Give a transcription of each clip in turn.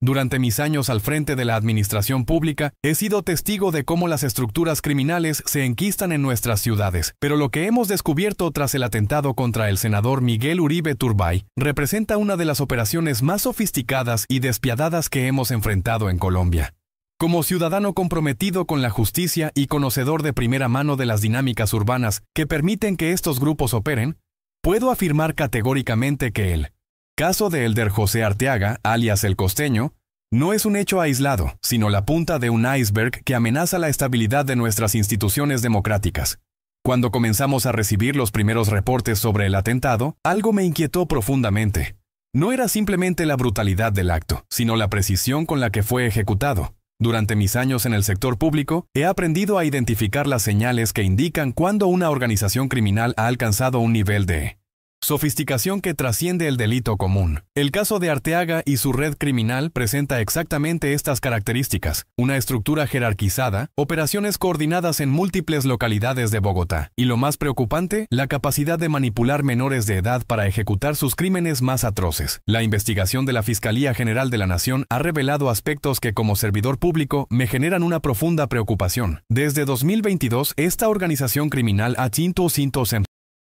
Durante mis años al frente de la administración pública, he sido testigo de cómo las estructuras criminales se enquistan en nuestras ciudades, pero lo que hemos descubierto tras el atentado contra el senador Miguel Uribe Turbay representa una de las operaciones más sofisticadas y despiadadas que hemos enfrentado en Colombia. Como ciudadano comprometido con la justicia y conocedor de primera mano de las dinámicas urbanas que permiten que estos grupos operen, puedo afirmar categóricamente que el caso de Elder José Arteaga, alias El Costeño, no es un hecho aislado, sino la punta de un iceberg que amenaza la estabilidad de nuestras instituciones democráticas. Cuando comenzamos a recibir los primeros reportes sobre el atentado, algo me inquietó profundamente. No era simplemente la brutalidad del acto, sino la precisión con la que fue ejecutado. Durante mis años en el sector público, he aprendido a identificar las señales que indican cuando una organización criminal ha alcanzado un nivel de sofisticación que trasciende el delito común. El caso de Arteaga y su red criminal presenta exactamente estas características: una estructura jerarquizada, operaciones coordinadas en múltiples localidades de Bogotá, y lo más preocupante, la capacidad de manipular menores de edad para ejecutar sus crímenes más atroces. La investigación de la Fiscalía General de la Nación ha revelado aspectos que como servidor público me generan una profunda preocupación. Desde 2022, esta organización criminal ha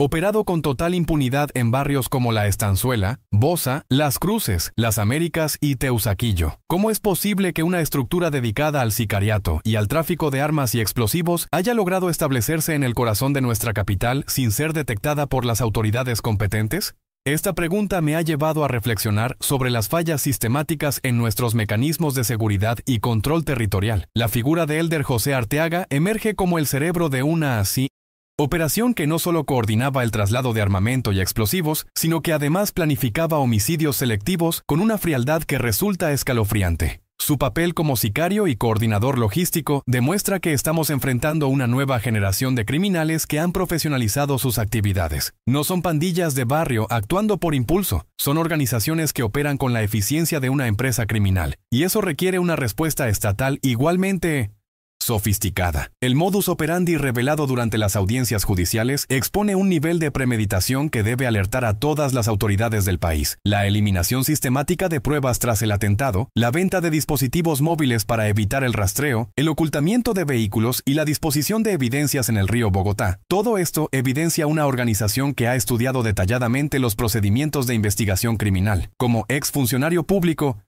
operado con total impunidad en barrios como La Estanzuela, Bosa, Las Cruces, Las Américas y Teusaquillo. ¿Cómo es posible que una estructura dedicada al sicariato y al tráfico de armas y explosivos haya logrado establecerse en el corazón de nuestra capital sin ser detectada por las autoridades competentes? Esta pregunta me ha llevado a reflexionar sobre las fallas sistemáticas en nuestros mecanismos de seguridad y control territorial. La figura de Elder José Arteaga emerge como el cerebro de una operación que no solo coordinaba el traslado de armamento y explosivos, sino que además planificaba homicidios selectivos con una frialdad que resulta escalofriante. Su papel como sicario y coordinador logístico demuestra que estamos enfrentando una nueva generación de criminales que han profesionalizado sus actividades. No son pandillas de barrio actuando por impulso, son organizaciones que operan con la eficiencia de una empresa criminal, y eso requiere una respuesta estatal igualmente sofisticada. El modus operandi revelado durante las audiencias judiciales expone un nivel de premeditación que debe alertar a todas las autoridades del país. La eliminación sistemática de pruebas tras el atentado, la venta de dispositivos móviles para evitar el rastreo, el ocultamiento de vehículos y la disposición de evidencias en el río Bogotá. Todo esto evidencia una organización que ha estudiado detalladamente los procedimientos de investigación criminal. Como exfuncionario público,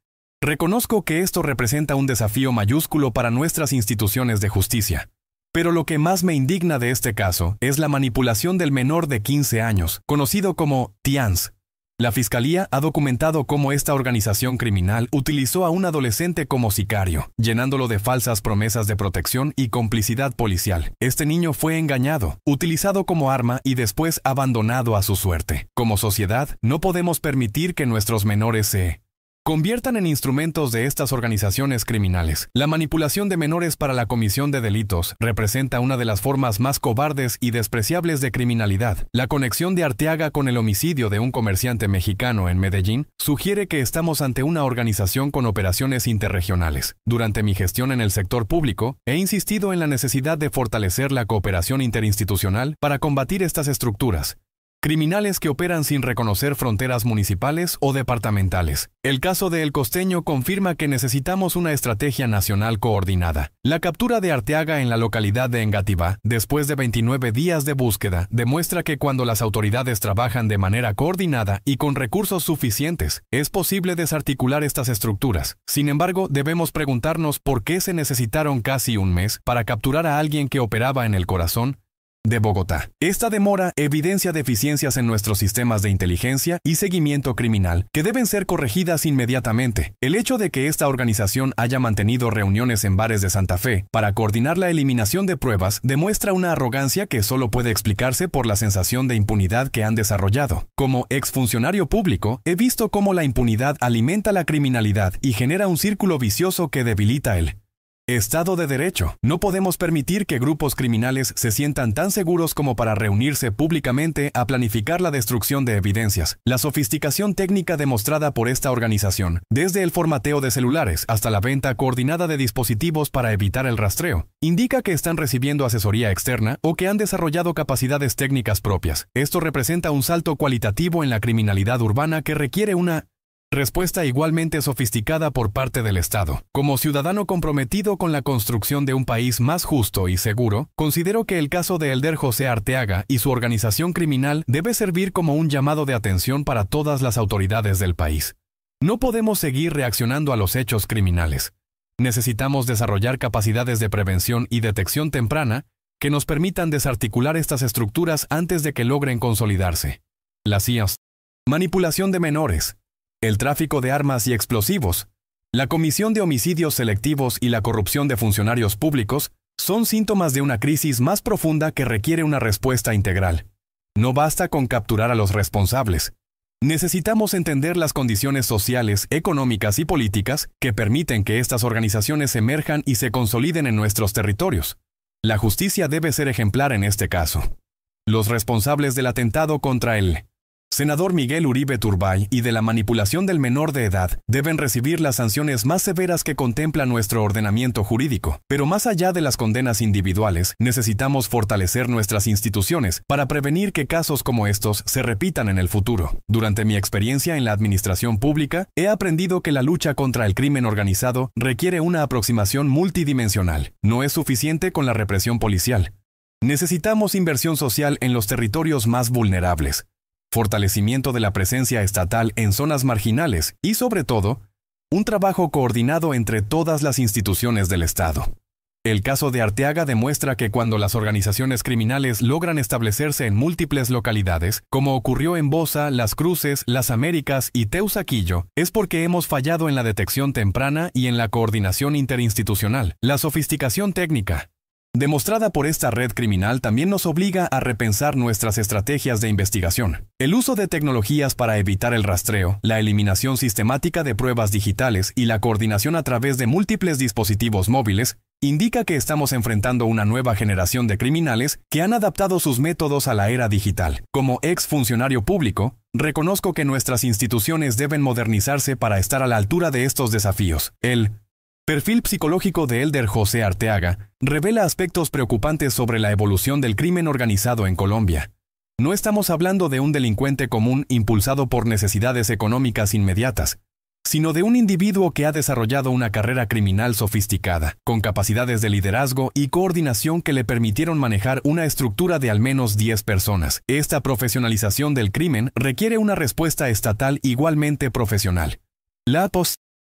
reconozco que esto representa un desafío mayúsculo para nuestras instituciones de justicia. Pero lo que más me indigna de este caso es la manipulación del menor de 15 años, conocido como Tians. La Fiscalía ha documentado cómo esta organización criminal utilizó a un adolescente como sicario, llenándolo de falsas promesas de protección y complicidad policial. Este niño fue engañado, utilizado como arma y después abandonado a su suerte. Como sociedad, no podemos permitir que nuestros menores se conviertan en instrumentos de estas organizaciones criminales. La manipulación de menores para la comisión de delitos representa una de las formas más cobardes y despreciables de criminalidad. La conexión de Arteaga con el homicidio de un comerciante mexicano en Medellín sugiere que estamos ante una organización con operaciones interregionales. Durante mi gestión en el sector público, he insistido en la necesidad de fortalecer la cooperación interinstitucional para combatir estas estructuras criminales que operan sin reconocer fronteras municipales o departamentales. El caso de El Costeño confirma que necesitamos una estrategia nacional coordinada. La captura de Arteaga en la localidad de Engativá, después de 29 días de búsqueda, demuestra que cuando las autoridades trabajan de manera coordinada y con recursos suficientes, es posible desarticular estas estructuras. Sin embargo, debemos preguntarnos por qué se necesitaron casi un mes para capturar a alguien que operaba en el corazón de Bogotá. Esta demora evidencia deficiencias en nuestros sistemas de inteligencia y seguimiento criminal que deben ser corregidas inmediatamente. El hecho de que esta organización haya mantenido reuniones en bares de Santa Fe para coordinar la eliminación de pruebas demuestra una arrogancia que solo puede explicarse por la sensación de impunidad que han desarrollado. Como exfuncionario público, he visto cómo la impunidad alimenta la criminalidad y genera un círculo vicioso que debilita el Estado de Derecho. No podemos permitir que grupos criminales se sientan tan seguros como para reunirse públicamente a planificar la destrucción de evidencias. La sofisticación técnica demostrada por esta organización, desde el formateo de celulares hasta la venta coordinada de dispositivos para evitar el rastreo, indica que están recibiendo asesoría externa o que han desarrollado capacidades técnicas propias. Esto representa un salto cualitativo en la criminalidad urbana que requiere una respuesta igualmente sofisticada por parte del Estado. Como ciudadano comprometido con la construcción de un país más justo y seguro, considero que el caso de Elder José Arteaga y su organización criminal debe servir como un llamado de atención para todas las autoridades del país. No podemos seguir reaccionando a los hechos criminales. Necesitamos desarrollar capacidades de prevención y detección temprana que nos permitan desarticular estas estructuras antes de que logren consolidarse. Las IAS. Manipulación de menores. El tráfico de armas y explosivos, la comisión de homicidios selectivos y la corrupción de funcionarios públicos son síntomas de una crisis más profunda que requiere una respuesta integral. No basta con capturar a los responsables. Necesitamos entender las condiciones sociales, económicas y políticas que permiten que estas organizaciones emerjan y se consoliden en nuestros territorios. La justicia debe ser ejemplar en este caso. Los responsables del atentado contra el senador Miguel Uribe Turbay y de la manipulación del menor de edad deben recibir las sanciones más severas que contempla nuestro ordenamiento jurídico. Pero más allá de las condenas individuales, necesitamos fortalecer nuestras instituciones para prevenir que casos como estos se repitan en el futuro. Durante mi experiencia en la administración pública, he aprendido que la lucha contra el crimen organizado requiere una aproximación multidimensional. No es suficiente con la represión policial. Necesitamos inversión social en los territorios más vulnerables, fortalecimiento de la presencia estatal en zonas marginales y, sobre todo, un trabajo coordinado entre todas las instituciones del Estado. El caso de Arteaga demuestra que cuando las organizaciones criminales logran establecerse en múltiples localidades, como ocurrió en Boza, Las Cruces, Las Américas y Teusaquillo, es porque hemos fallado en la detección temprana y en la coordinación interinstitucional. La sofisticación técnica demostrada por esta red criminal también nos obliga a repensar nuestras estrategias de investigación. El uso de tecnologías para evitar el rastreo, la eliminación sistemática de pruebas digitales y la coordinación a través de múltiples dispositivos móviles indica que estamos enfrentando una nueva generación de criminales que han adaptado sus métodos a la era digital. Como ex funcionario público, reconozco que nuestras instituciones deben modernizarse para estar a la altura de estos desafíos. El perfil psicológico de Elder José Arteaga revela aspectos preocupantes sobre la evolución del crimen organizado en Colombia. No estamos hablando de un delincuente común impulsado por necesidades económicas inmediatas, sino de un individuo que ha desarrollado una carrera criminal sofisticada, con capacidades de liderazgo y coordinación que le permitieron manejar una estructura de al menos 10 personas. Esta profesionalización del crimen requiere una respuesta estatal igualmente profesional. La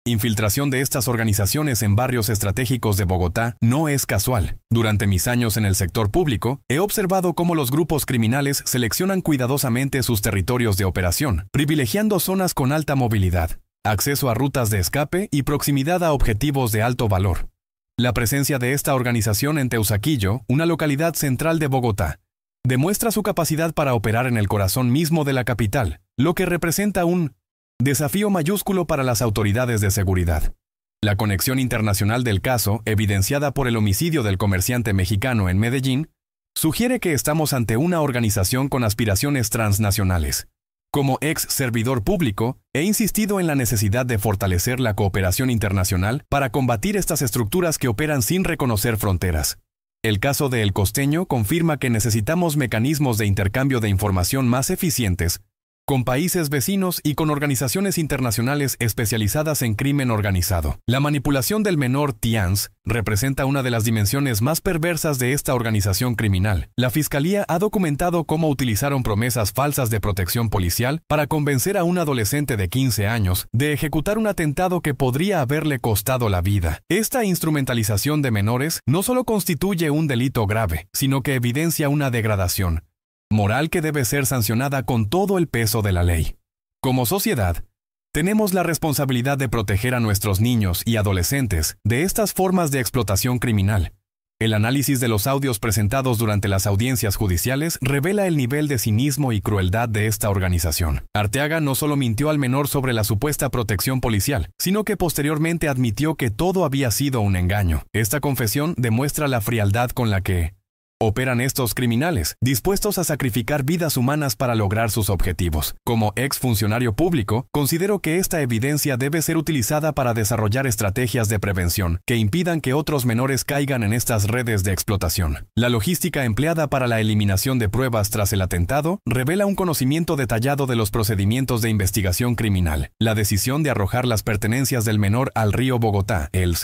infiltración de estas organizaciones en barrios estratégicos de Bogotá no es casual. Durante mis años en el sector público, he observado cómo los grupos criminales seleccionan cuidadosamente sus territorios de operación, privilegiando zonas con alta movilidad, acceso a rutas de escape y proximidad a objetivos de alto valor. La presencia de esta organización en Teusaquillo, una localidad central de Bogotá, demuestra su capacidad para operar en el corazón mismo de la capital, lo que representa un desafío mayúsculo para las autoridades de seguridad. La conexión internacional del caso, evidenciada por el homicidio del comerciante mexicano en Medellín, sugiere que estamos ante una organización con aspiraciones transnacionales. Como ex servidor público, he insistido en la necesidad de fortalecer la cooperación internacional para combatir estas estructuras que operan sin reconocer fronteras. El caso de El Costeño confirma que necesitamos mecanismos de intercambio de información más eficientes con países vecinos y con organizaciones internacionales especializadas en crimen organizado. La manipulación del menor TIANS representa una de las dimensiones más perversas de esta organización criminal. La Fiscalía ha documentado cómo utilizaron promesas falsas de protección policial para convencer a un adolescente de 15 años de ejecutar un atentado que podría haberle costado la vida. Esta instrumentalización de menores no solo constituye un delito grave, sino que evidencia una degradación moral que debe ser sancionada con todo el peso de la ley. Como sociedad, tenemos la responsabilidad de proteger a nuestros niños y adolescentes de estas formas de explotación criminal. El análisis de los audios presentados durante las audiencias judiciales revela el nivel de cinismo y crueldad de esta organización. Arteaga no solo mintió al menor sobre la supuesta protección policial, sino que posteriormente admitió que todo había sido un engaño. Esta confesión demuestra la frialdad con la que operan estos criminales, dispuestos a sacrificar vidas humanas para lograr sus objetivos. Como ex funcionario público, considero que esta evidencia debe ser utilizada para desarrollar estrategias de prevención que impidan que otros menores caigan en estas redes de explotación. La logística empleada para la eliminación de pruebas tras el atentado revela un conocimiento detallado de los procedimientos de investigación criminal. La decisión de arrojar las pertenencias del menor al río Bogotá, el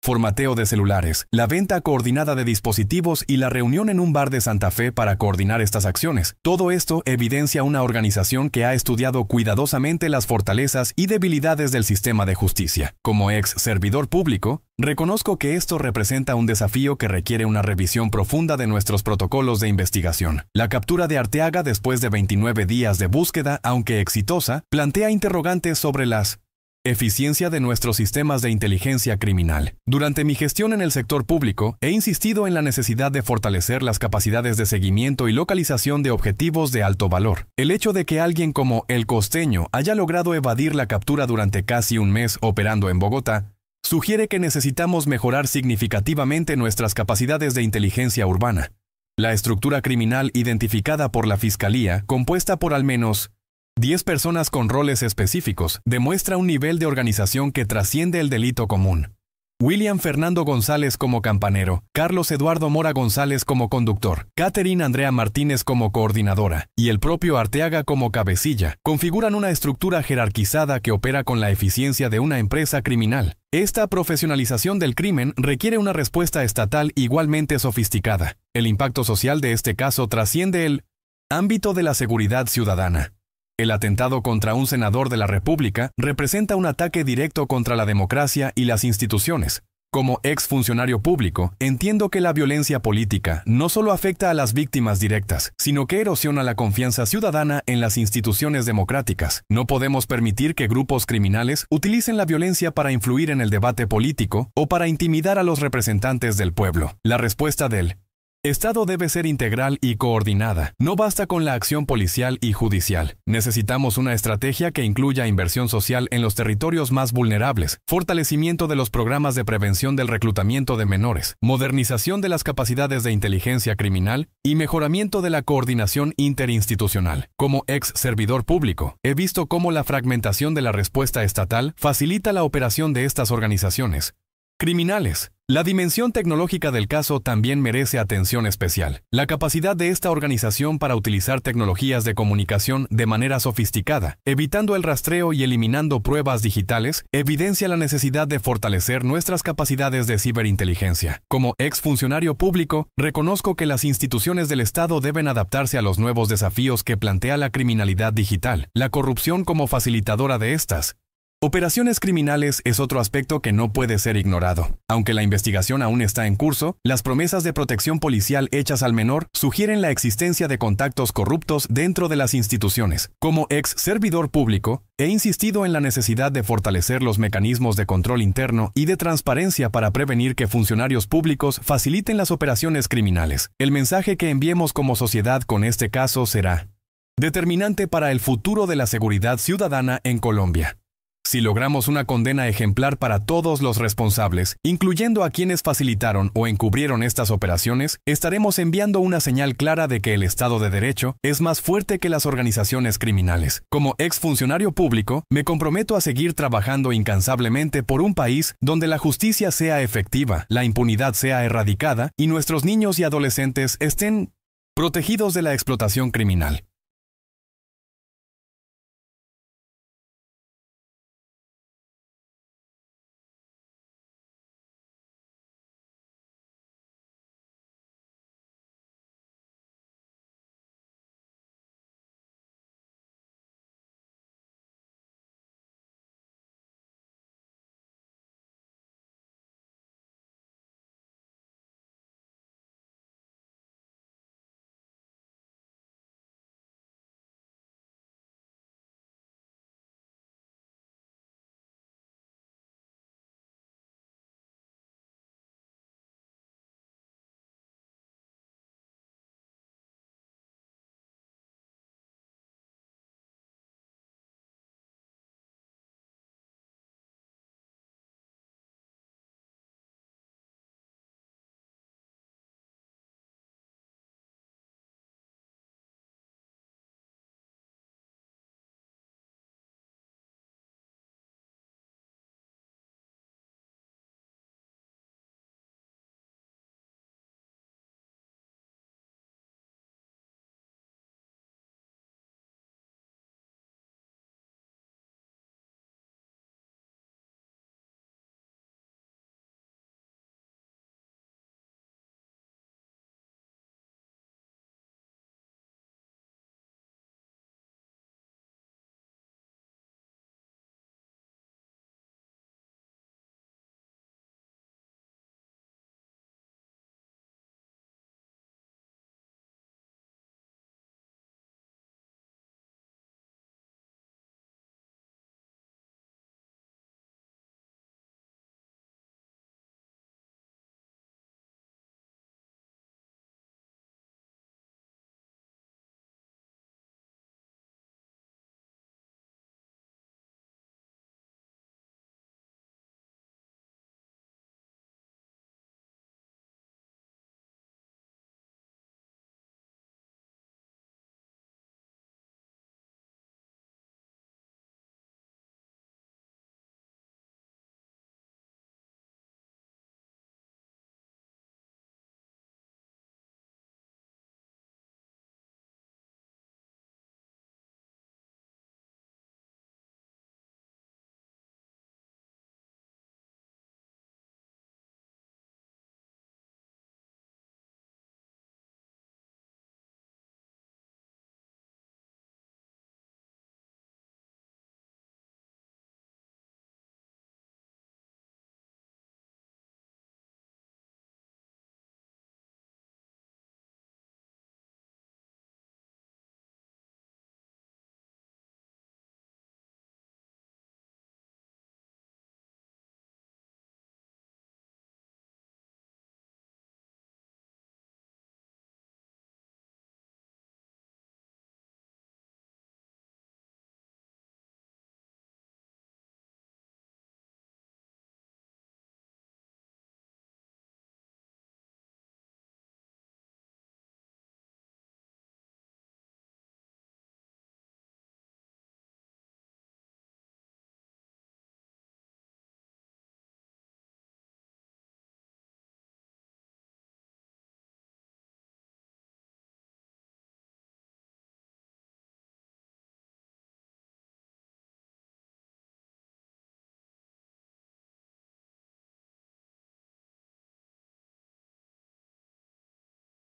formateo de celulares, la venta coordinada de dispositivos y la reunión en un bar de Santa Fe para coordinar estas acciones. Todo esto evidencia una organización que ha estudiado cuidadosamente las fortalezas y debilidades del sistema de justicia. Como ex servidor público, reconozco que esto representa un desafío que requiere una revisión profunda de nuestros protocolos de investigación. La captura de Arteaga después de 29 días de búsqueda, aunque exitosa, plantea interrogantes sobre las eficiencia de nuestros sistemas de inteligencia criminal. Durante mi gestión en el sector público, he insistido en la necesidad de fortalecer las capacidades de seguimiento y localización de objetivos de alto valor. El hecho de que alguien como El Costeño haya logrado evadir la captura durante casi un mes operando en Bogotá, sugiere que necesitamos mejorar significativamente nuestras capacidades de inteligencia urbana. La estructura criminal identificada por la Fiscalía, compuesta por al menos 10 personas con roles específicos, demuestra un nivel de organización que trasciende el delito común. William Fernando González como campanero, Carlos Eduardo Mora González como conductor, Catherine Andrea Martínez como coordinadora y el propio Arteaga como cabecilla, configuran una estructura jerarquizada que opera con la eficiencia de una empresa criminal. Esta profesionalización del crimen requiere una respuesta estatal igualmente sofisticada. El impacto social de este caso trasciende el ámbito de la seguridad ciudadana. El atentado contra un senador de la República representa un ataque directo contra la democracia y las instituciones. Como ex funcionario público, entiendo que la violencia política no solo afecta a las víctimas directas, sino que erosiona la confianza ciudadana en las instituciones democráticas. No podemos permitir que grupos criminales utilicen la violencia para influir en el debate político o para intimidar a los representantes del pueblo. La respuesta del Estado debe ser integral y coordinada. No basta con la acción policial y judicial. Necesitamos una estrategia que incluya inversión social en los territorios más vulnerables, fortalecimiento de los programas de prevención del reclutamiento de menores, modernización de las capacidades de inteligencia criminal y mejoramiento de la coordinación interinstitucional. Como ex servidor público, he visto cómo la fragmentación de la respuesta estatal facilita la operación de estas organizaciones criminales. La dimensión tecnológica del caso también merece atención especial. La capacidad de esta organización para utilizar tecnologías de comunicación de manera sofisticada, evitando el rastreo y eliminando pruebas digitales, evidencia la necesidad de fortalecer nuestras capacidades de ciberinteligencia. Como ex funcionario público, reconozco que las instituciones del Estado deben adaptarse a los nuevos desafíos que plantea la criminalidad digital, la corrupción como facilitadora de estas. Operaciones criminales es otro aspecto que no puede ser ignorado. Aunque la investigación aún está en curso, las promesas de protección policial hechas al menor sugieren la existencia de contactos corruptos dentro de las instituciones. Como ex servidor público, he insistido en la necesidad de fortalecer los mecanismos de control interno y de transparencia para prevenir que funcionarios públicos faciliten las operaciones criminales. El mensaje que enviemos como sociedad con este caso será determinante para el futuro de la seguridad ciudadana en Colombia. Si logramos una condena ejemplar para todos los responsables, incluyendo a quienes facilitaron o encubrieron estas operaciones, estaremos enviando una señal clara de que el Estado de Derecho es más fuerte que las organizaciones criminales. Como exfuncionario público, me comprometo a seguir trabajando incansablemente por un país donde la justicia sea efectiva, la impunidad sea erradicada y nuestros niños y adolescentes estén protegidos de la explotación criminal.